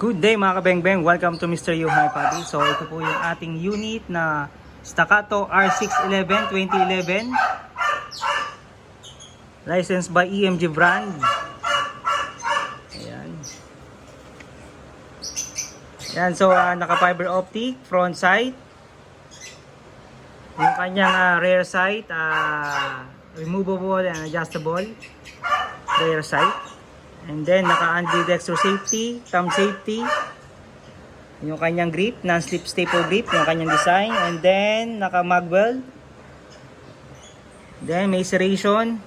Good day mga kabengbeng, welcome to Mr. Yuhay Papi. So ito po yung ating unit na Staccato R611 2011, licensed by EMG brand. Ayan. Ayan, so naka fiber optic front sight. Yung kanyang rear sight, removable and adjustable rear sight. And then naka ambidextrous safety, thumb safety. Yung kanyang grip, non-slip staple grip, yung kanyang design. And then naka mag weld. Then may serration.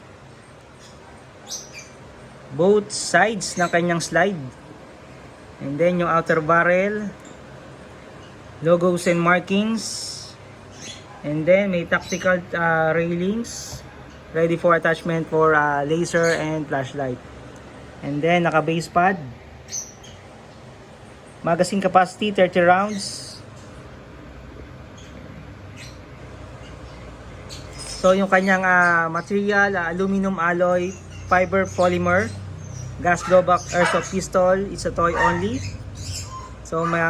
Both sides ng kanyang slide. And then yung outer barrel, logos and markings. And then may tactical railings ready for attachment for laser and flashlight. And then naka base pad, magazine capacity 30 rounds. So yung kanyang material, aluminum alloy, fiber polymer, gas blowback airsoft pistol. It's a toy only. So may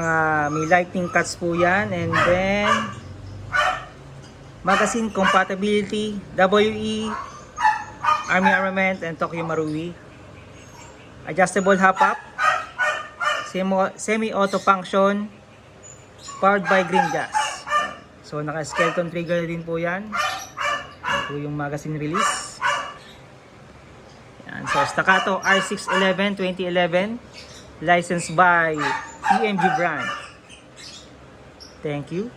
lightning cuts po yan. And then magazine compatibility, WE, Army Armament, and Tokyo Marui. Adjustable hop-up, semi-auto function, powered by green gas. So naka-skeleton trigger din po yan. Ito yung magazine release. Yan. So Staccato R611 2011, licensed by EMG brand. Thank you.